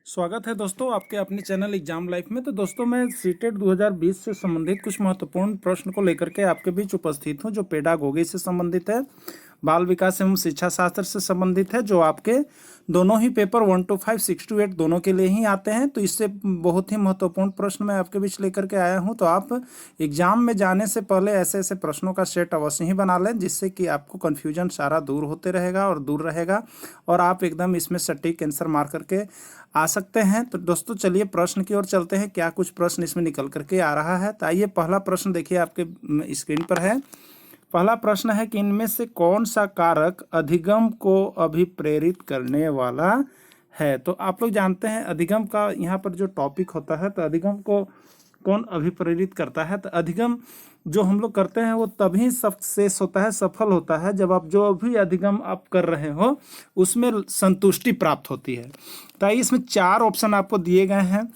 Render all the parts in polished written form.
स्वागत है दोस्तों आपके अपने चैनल एग्जाम लाइफ में। तो दोस्तों मैं सीटेट 2020 से संबंधित कुछ महत्वपूर्ण प्रश्न को लेकर के आपके बीच उपस्थित हूं, जो पेडागोगी से संबंधित है, बाल विकास एवं शिक्षा शास्त्र से संबंधित है, जो आपके दोनों ही पेपर 1 to 5, 6 to 8 दोनों के लिए ही आते हैं। तो इससे बहुत ही महत्वपूर्ण प्रश्न मैं आपके बीच लेकर के आया हूं। तो आप एग्जाम में जाने से पहले ऐसे ऐसे प्रश्नों का सेट अवश्य ही बना लें, जिससे कि आपको कन्फ्यूजन सारा दूर होते रहेगा और दूर रहेगा और आप एकदम इसमें सटीक आंसर मार करके आ सकते हैं। तो दोस्तों चलिए प्रश्न की ओर चलते हैं, क्या कुछ प्रश्न इसमें निकल करके आ रहा है। तो आइए पहला प्रश्न देखिए, आपके स्क्रीन पर है। पहला प्रश्न है कि इनमें से कौन सा कारक अधिगम को अभिप्रेरित करने वाला है। तो आप लोग जानते हैं अधिगम का यहाँ पर जो टॉपिक होता है, तो अधिगम को कौन अभिप्रेरित करता है। तो अधिगम जो हम लोग करते हैं वो तभी सक्सेस होता है, सफल होता है, जब आप जो भी अधिगम आप कर रहे हो उसमें संतुष्टि प्राप्त होती है। तो आइए इसमें 4 ऑप्शन आपको दिए गए हैं।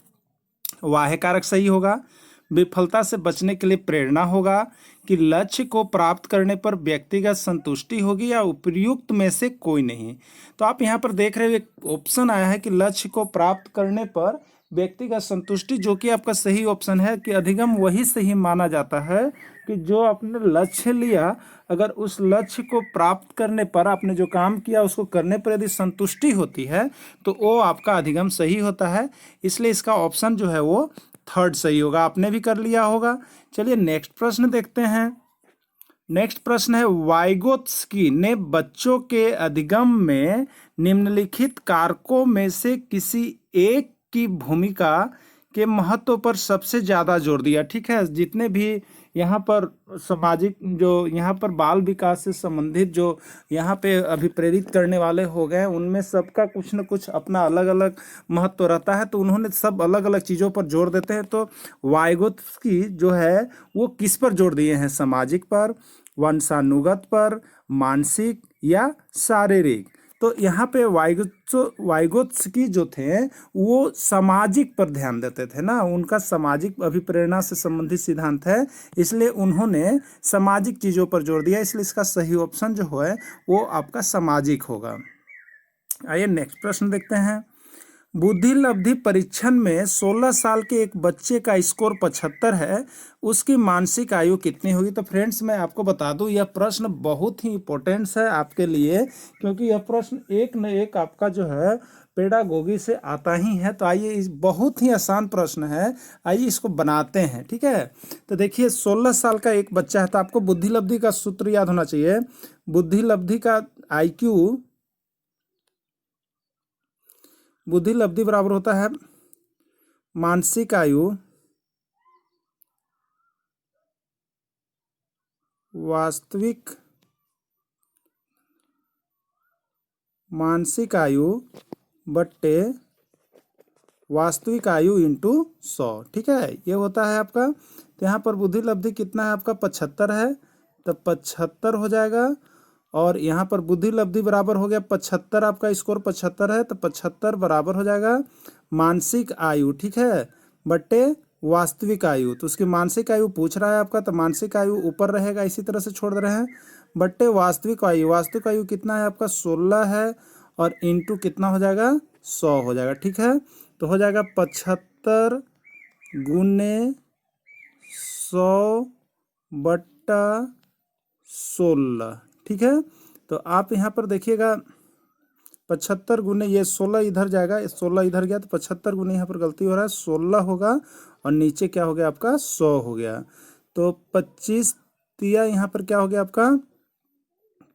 वाह्य कारक सही होगा, विफलता से बचने के लिए प्रेरणा होगा, कि लक्ष्य को प्राप्त करने पर व्यक्तिगत संतुष्टि होगी, या उपर्युक्त में से कोई नहीं। तो आप यहाँ पर देख रहे हो एक ऑप्शन आया है कि लक्ष्य को प्राप्त करने पर व्यक्तिगत संतुष्टि, जो कि आपका सही ऑप्शन है। कि अधिगम वही सही माना जाता है कि जो आपने लक्ष्य लिया, अगर उस लक्ष्य को प्राप्त करने पर, आपने जो काम किया उसको करने पर यदि संतुष्टि होती है, तो वो आपका अधिगम सही होता है। इसलिए इसका ऑप्शन जो है वो 3rd सही होगा। आपने भी कर लिया होगा। चलिए नेक्स्ट प्रश्न देखते हैं। नेक्स्ट प्रश्न है, वाइगोत्स्की ने बच्चों के अधिगम में निम्नलिखित कारकों में से किसी एक की भूमिका के महत्व पर सबसे ज्यादा जोर दिया। ठीक है, जितने भी यहाँ पर सामाजिक, जो यहाँ पर बाल विकास से संबंधित जो यहाँ पे अभिप्रेरित करने वाले हो गए, उनमें सबका कुछ न कुछ अपना अलग अलग महत्व रहता है। तो उन्होंने सब अलग अलग चीज़ों पर जोर देते हैं। तो वाइगोत्स्की जो है वो किस पर जोर दिए हैं, सामाजिक पर, वंशानुगत पर, मानसिक या शारीरिक। तो यहाँ पे वाइगोत्स्की जो थे वो सामाजिक पर ध्यान देते थे ना, उनका सामाजिक अभिप्रेरणा से संबंधित सिद्धांत है, इसलिए उन्होंने सामाजिक चीज़ों पर जोर दिया। इसलिए इसका सही ऑप्शन जो है वो आपका सामाजिक होगा। आइए नेक्स्ट प्रश्न देखते हैं। बुद्धि लब्धि परीक्षण में 16 साल के एक बच्चे का स्कोर 75 है, उसकी मानसिक आयु कितनी होगी। तो फ्रेंड्स मैं आपको बता दूं, यह प्रश्न बहुत ही इंपॉर्टेंट है आपके लिए, क्योंकि यह प्रश्न एक न एक आपका जो है पेडागोगी से आता ही है। तो आइए, इस बहुत ही आसान प्रश्न है, आइए इसको बनाते हैं। ठीक है, तो देखिए 16 साल का एक बच्चा है, तो आपको बुद्धि लब्धि का सूत्र याद होना चाहिए। बुद्धि लब्धि का IQ, बुद्धि लब्धि बराबर होता है मानसिक आयु वास्तविक मानसिक आयु बट्टे वास्तविक आयु इंटू 100। ठीक है, ये होता है आपका। तो यहाँ पर बुद्धि लब्धि कितना है आपका, 75 है, तो 75 हो जाएगा। और यहाँ पर बुद्धि लब्धि बराबर हो गया 75, आपका स्कोर 75 है, तो 75 बराबर हो जाएगा मानसिक आयु, ठीक है, बट्टे वास्तविक आयु। तो उसकी मानसिक आयु पूछ रहा है आपका, तो मानसिक आयु ऊपर रहेगा, इसी तरह से छोड़ दे रहे हैं, बट्टे वास्तविक आयु। वास्तविक आयु कितना है आपका, 16 है, और इंटू कितना हो जाएगा, 100 हो जाएगा। ठीक है, तो हो जाएगा 75 गुने 100 बट्टा 16। ठीक है, तो आप यहाँ पर देखिएगा 75 गुने, ये 16 इधर जाएगा, 16 इधर गया, तो 75 गुने यहाँ पर गलती हो रहा है, 16 होगा, और नीचे क्या हो गया आपका 100 हो गया। तो 25 तिया यहाँ पर क्या हो गया आपका,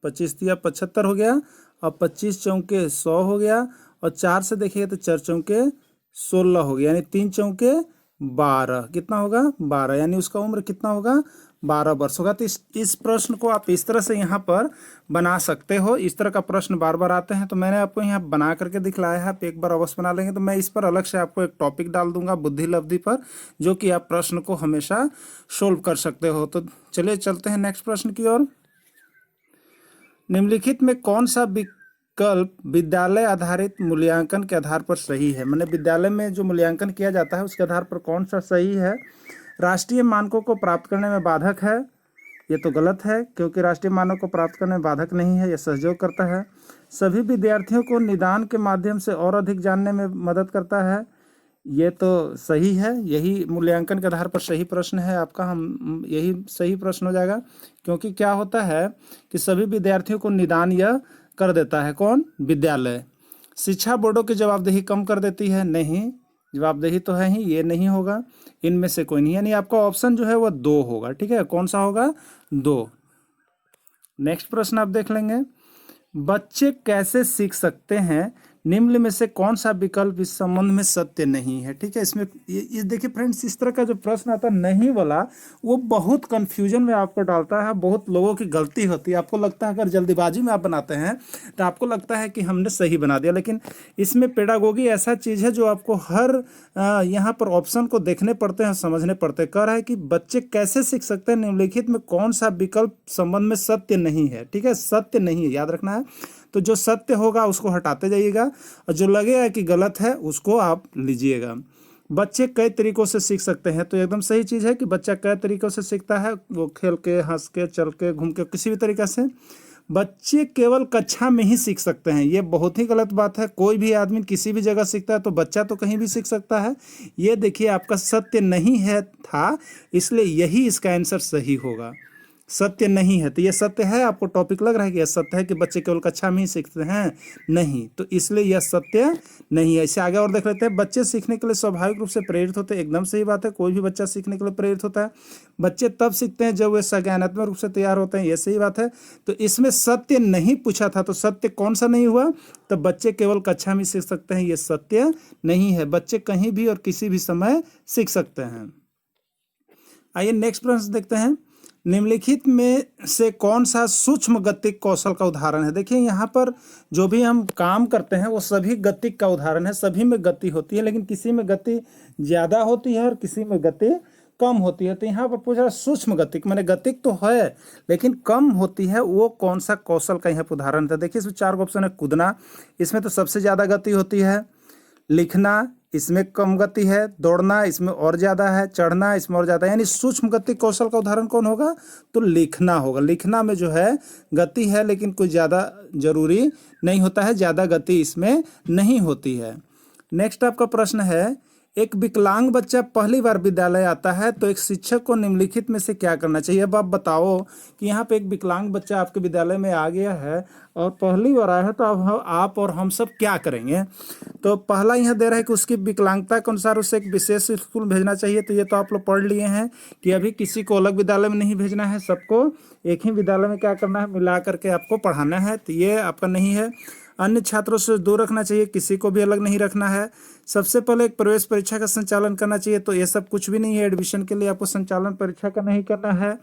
25 तिया 75 हो गया, और 25 चौके 100 हो गया, और 4 से देखिएगा तो 4 चौके 16 हो गया, यानी 3 चौके 12, कितना होगा 12, यानी उसका उम्र कितना होगा 12 वर्ष होगा। तो इस प्रश्न को आप इस तरह से यहाँ पर बना सकते हो। इस तरह का प्रश्न बार बार आते हैं, तो मैंने आपको यहाँ बना करके दिखलाया है, आप एक बार अवश्य बना लेंगे। तो मैं इस पर अलग से आपको एक टॉपिक डाल दूंगा बुद्धि लब्धि पर, जो कि आप प्रश्न को हमेशा सोल्व कर सकते हो। तो चलिए चलते हैं नेक्स्ट प्रश्न की ओर। निम्नलिखित में कौन सा विकल्प विद्यालय आधारित मूल्यांकन के आधार पर सही है। मैंने विद्यालय में जो मूल्यांकन किया जाता है उसके आधार पर कौन सा सही है। राष्ट्रीय मानकों को प्राप्त करने में बाधक है, ये तो गलत है, क्योंकि राष्ट्रीय मानक को प्राप्त करने में बाधक नहीं है, यह सहयोग करता है। सभी विद्यार्थियों को निदान के माध्यम से और अधिक जानने में मदद करता है, ये तो सही है। यही मूल्यांकन के आधार पर सही प्रश्न है आपका, हम यही सही प्रश्न हो जाएगा। क्योंकि क्या होता है कि सभी विद्यार्थियों को निदान यह कर देता है, कौन? विद्यालय। शिक्षा बोर्डों की जवाबदेही कम कर देती है, नहीं, जवाबदेही तो है ही, ये नहीं होगा, इनमें से कोई नहीं, यानी आपका ऑप्शन जो है वह 2 होगा। ठीक है, कौन सा होगा? 2। नेक्स्ट प्रश्न आप देख लेंगे, बच्चे कैसे सीख सकते हैं, निम्न में से कौन सा विकल्प इस संबंध में सत्य नहीं है। ठीक है, इसमें ये देखिए फ्रेंड्स, इस तरह का जो प्रश्न आता नहीं वाला, वो बहुत कंफ्यूजन में आपको डालता है, बहुत लोगों की गलती होती है। आपको लगता है अगर जल्दीबाजी में आप बनाते हैं तो आपको लगता है कि हमने सही बना दिया, लेकिन इसमें पेडागोगी ऐसा चीज़ है जो आपको हर यहाँ पर ऑप्शन को देखने पड़ते हैं, समझने पड़ते हैं। कह रहा है कि बच्चे कैसे सीख सकते हैं, निम्नलिखित में कौन सा विकल्प संबंध में सत्य नहीं है। ठीक है, सत्य नहीं है, याद रखना है। तो जो सत्य होगा उसको हटाते जाइएगा, और जो लगेगा कि गलत है उसको आप लीजिएगा। बच्चे कई तरीकों से सीख सकते हैं, तो एकदम सही चीज़ है कि बच्चा कई तरीकों से सीखता है, वो खेल के, हंस के, चल के, घूम के, किसी भी तरीके से। बच्चे केवल कक्षा में ही सीख सकते हैं, ये बहुत ही गलत बात है। कोई भी आदमी किसी भी जगह सीखता है, तो बच्चा तो कहीं भी सीख सकता है। ये देखिए आपका सत्य नहीं है था, इसलिए यही इसका आंसर सही होगा। सत्य नहीं है, तो ये सत्य है, आपको टॉपिक लग रहा है कि यह सत्य है कि बच्चे केवल कक्षा में ही सीखते हैं, नहीं, तो इसलिए यह सत्य नहीं है। इससे आगे और देख लेते हैं, बच्चे सीखने के लिए स्वाभाविक रूप से प्रेरित होते हैं, एकदम सही बात है, कोई भी बच्चा सीखने के लिए प्रेरित होता है। बच्चे तब सीखते हैं जब वे संज्ञानात्मक रूप से तैयार होते हैं, यह सही बात है। तो इसमें सत्य नहीं पूछा था, तो सत्य कौन सा नहीं हुआ? तो बच्चे केवल कक्षा में सीख सकते हैं, यह सत्य नहीं है। बच्चे कहीं भी और किसी भी समय सीख सकते हैं। आइए नेक्स्ट प्रश्न देखते हैं, निम्नलिखित में से कौन सा सूक्ष्म गतिक कौशल का उदाहरण है। देखिए यहाँ पर जो भी हम काम करते हैं वो सभी गतिक का उदाहरण है, सभी में गति होती है, लेकिन किसी में गति ज़्यादा होती है और किसी में गति कम होती है। तो यहाँ पर पूछ रहा है सूक्ष्म गतिक, मैंने गतिक तो है लेकिन कम होती है, वो कौन सा कौशल का यहाँ पर उदाहरण था। देखिए इसमें 4 ऑप्शन है, कूदना, इसमें तो सबसे ज़्यादा गति होती है, लिखना, इसमें कम गति है, दौड़ना, इसमें और ज़्यादा है, चढ़ना, इसमें और ज़्यादा है। यानी सूक्ष्म गति कौशल का उदाहरण कौन होगा? तो लिखना होगा। लिखना में जो है गति है, लेकिन कोई ज़्यादा जरूरी नहीं होता है, ज़्यादा गति इसमें नहीं होती है। नेक्स्ट आपका प्रश्न है, एक विकलांग बच्चा पहली बार विद्यालय आता है, तो एक शिक्षक को निम्नलिखित में से क्या करना चाहिए। अब आप बताओ कि यहाँ पे एक विकलांग बच्चा आपके विद्यालय में आ गया है और पहली बार आया है, तो अब आप और हम सब क्या करेंगे। तो पहला यहाँ दे रहा है कि उसकी विकलांगता के अनुसार उसे एक विशेष स्कूल भेजना चाहिए। तो ये तो आप लोग पढ़ लिए हैं कि अभी किसी को अलग विद्यालय में नहीं भेजना है, सबको एक ही विद्यालय में क्या करना है, मिला करके आपको पढ़ाना है। तो ये आपका नहीं है। अन्य छात्रों से दूर रखना चाहिए, किसी को भी अलग नहीं रखना है। सबसे पहले एक प्रवेश परीक्षा का संचालन करना चाहिए, तो ये सब कुछ भी नहीं है। एडमिशन के लिए आपको संचालन परीक्षा का नहीं करना है।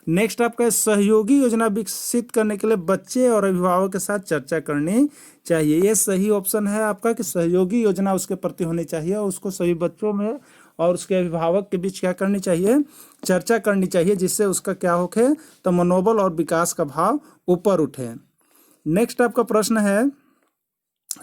नेक्स्ट आपका सहयोगी योजना विकसित करने के लिए बच्चे और अभिभावक के साथ चर्चा करनी चाहिए। ये सही ऑप्शन है आपका कि सहयोगी योजना उसके प्रति होनी चाहिए और उसको सभी बच्चों में और उसके अभिभावक के बीच क्या करनी चाहिए, चर्चा करनी चाहिए, जिससे उसका क्या होके तो मनोबल और विकास का भाव ऊपर उठे। नेक्स्ट आपका प्रश्न है,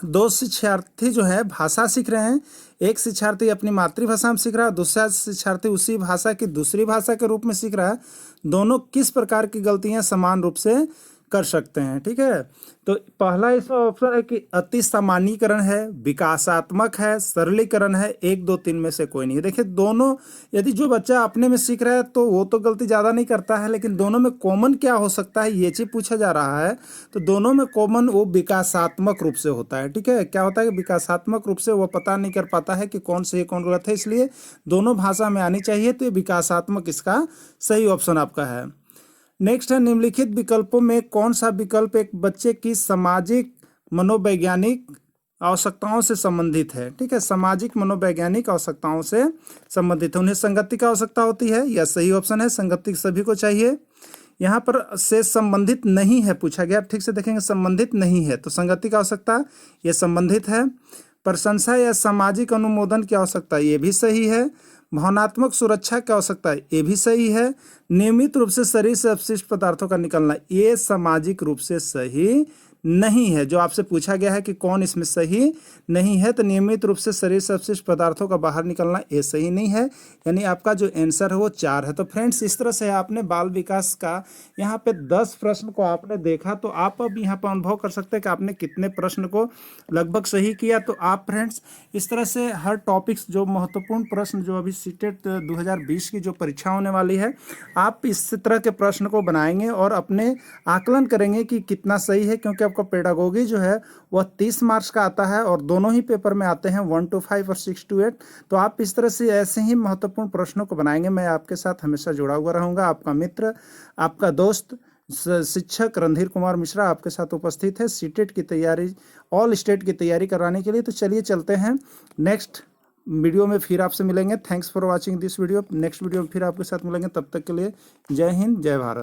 2 शिक्षार्थी जो है भाषा सीख रहे हैं, एक शिक्षार्थी अपनी मातृभाषा में सीख रहा है, दूसरा शिक्षार्थी उसी भाषा की दूसरी भाषा के रूप में सीख रहा है। दोनों किस प्रकार की गलतियां समान रूप से कर सकते हैं। ठीक है, तो पहला इसमें ऑप्शन है कि अति सामान्यीकरण है, विकासात्मक है, सरलीकरण है, 1, 2, 3 में से कोई नहीं है। देखिए दोनों, यदि जो बच्चा अपने में सीख रहा है तो वो तो गलती ज़्यादा नहीं करता है, लेकिन दोनों में कॉमन क्या हो सकता है ये चीज़ पूछा जा रहा है। तो दोनों में कॉमन वो विकासात्मक रूप से होता है। ठीक है, क्या होता है कि विकासात्मक रूप से वो पता नहीं कर पाता है कि कौन सही कौन गलत है, इसलिए दोनों भाषा में आनी चाहिए। तो ये विकासात्मक इसका सही ऑप्शन आपका है। नेक्स्ट है, निम्नलिखित विकल्पों में कौन सा विकल्प एक बच्चे की सामाजिक मनोवैज्ञानिक आवश्यकताओं से संबंधित है। ठीक है, सामाजिक मनोवैज्ञानिक आवश्यकताओं से संबंधित है। उन्हें संगति की आवश्यकता होती है, यह सही ऑप्शन है, संगति सभी को चाहिए। यहाँ पर से संबंधित नहीं है पूछा गया, ठीक से देखेंगे, संबंधित नहीं है, तो संगति की आवश्यकता ये संबंधित है। प्रशंसा या सामाजिक अनुमोदन की आवश्यकता, ये भी सही है। भावनात्मक सुरक्षा की आवश्यकता है, ये भी सही है। नियमित रूप से शरीर से अपशिष्ट पदार्थों का निकलना, ये सामाजिक रूप से सही नहीं है। जो आपसे पूछा गया है कि कौन इसमें सही नहीं है, तो नियमित रूप से शरीर से अपशिष्ट पदार्थों का बाहर निकलना, ये सही नहीं है। यानी आपका जो आंसर है वो 4 है। तो फ्रेंड्स, इस तरह से आपने बाल विकास का यहाँ पे 10 प्रश्न को आपने देखा। तो आप अब यहाँ पर अनुभव कर सकते हैं कि आपने कितने प्रश्न को लगभग सही किया। तो आप फ्रेंड्स इस तरह से हर टॉपिक्स, जो महत्वपूर्ण प्रश्न जो अभी सीटेट 2020 की जो परीक्षा होने वाली है, आप इस तरह के प्रश्न को बनाएंगे और अपने आकलन करेंगे कि कितना सही है। क्योंकि आपका पेडागोगी जो है वह 30 मार्क्स का आता है और दोनों ही पेपर में आते हैं 1 to 5 और 6 to 8। तो आप इस तरह से ऐसे ही महत्वपूर्ण प्रश्नों को बनाएंगे। मैं आपके साथ हमेशा जुड़ा हुआ रहूंगा। आपका मित्र, आपका दोस्त, शिक्षक रणधीर कुमार मिश्रा आपके साथ उपस्थित है सीटेट की तैयारी, ऑल स्टेट की तैयारी कराने के लिए। तो चलिए चलते हैं नेक्स्ट वीडियो में, फिर आपसे मिलेंगे। Thanks for watching this video. Next video में फिर आपके साथ मिलेंगे। तब तक के लिए जय हिंद, जय भारत।